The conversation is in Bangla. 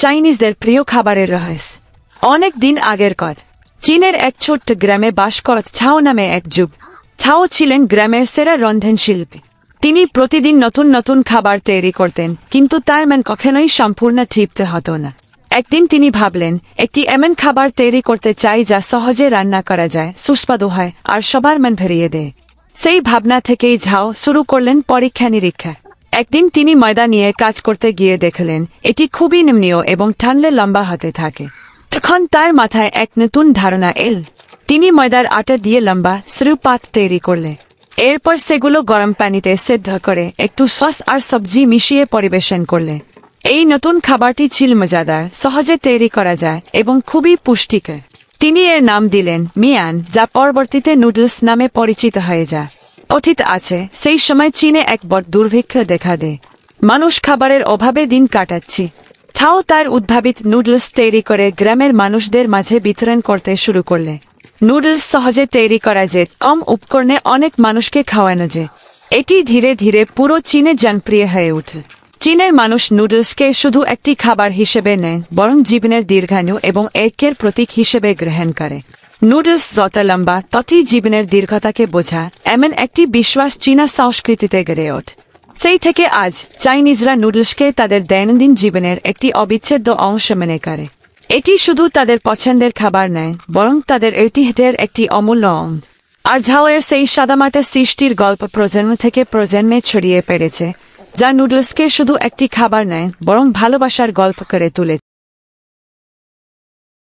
চাইনিজদের প্রিয় খাবারের রহস্য। অনেক দিন আগের কথা, চীনের এক ছোট্ট গ্রামে বাস করত ছাও নামে এক যুগ। ছাও ছিলেন গ্রামের সেরা রন্ধনশিল্পী। তিনি প্রতিদিন নতুন নতুন খাবার তৈরি করতেন, কিন্তু তার মন কখনোই সম্পূর্ণ তৃপ্ত হতো না। একদিন তিনি ভাবলেন, একটি এমন খাবার তৈরি করতে চাই যা সহজে রান্না করা যায়, সুস্বাদু হয় আর সবার মন ভরিয়ে দেয়। সেই ভাবনা থেকেই ঝাও শুরু করলেন পরীক্ষা নিরীক্ষা। একদিন তিনি ময়দা নিয়ে কাজ করতে গিয়ে দেখলেন এটি খুবই নিম্নীয় এবং টানলে লম্বা হতে থাকে। তখন তার মাথায় এক নতুন ধারণা এল। তিনি ময়দার আটা দিয়ে লম্বা সরু পাত তৈরি করলেন। এরপর সেগুলো গরম পানিতে সেদ্ধ করে একটু সস আর সবজি মিশিয়ে পরিবেশন করলেন। এই নতুন খাবারটি ছিল মজাদার, সহজে তৈরি করা যায় এবং খুবই পুষ্টিকর। তিনি এর নাম দিলেন মিয়ান, যা পরবর্তীতে নুডলস নামে পরিচিত হয়ে যায়। অতীত আছে, সেই সময় চীনে এক বড় দুর্ভিক্ষ দেখা দেয়। মানুষ খাবারের অভাবে দিন কাটাচ্ছে। ছাও তার উদ্ভাবিত নুডলস তৈরি করে গ্রামের মানুষদের মাঝে বিতরণ করতে শুরু করলে। নুডলস সহজে তৈরি করা যায়, কম উপকরণে অনেক মানুষকে খাওয়ানো যায়। এটি ধীরে ধীরে পুরো চীনে জনপ্রিয় হয়ে ওঠে। চীনের মানুষ নুডলসকে শুধু একটি খাবার হিসেবে নেয়, বরং জীবনের দীর্ঘায়ু এবং ঐক্যের প্রতীক হিসেবে গ্রহণ করে। নুডলস যত লম্বা ততই জীবনের দীর্ঘতাকে বোঝা, এমন একটি বিশ্বাস চীনা সংস্কৃতিতে গড়ে ওঠে। সেই থেকে আজ চাইনিজরা নুডলসকে তাদের দৈনন্দিন জীবনের একটি অবিচ্ছেদ্য অংশ মনে করে। এটি শুধু তাদের পছন্দের খাবার নয়, বরং তাদের ঐতিহ্যের একটি অমূল্য অংশ। আর ঝাওয়ের সেই সাদামাটা সৃষ্টির গল্প প্রজন্ম থেকে প্রজন্মে ছড়িয়ে পড়েছে, যা নুডলসকে শুধু একটি খাবার নয়, বরং ভালোবাসার গল্প করে তুলেছে।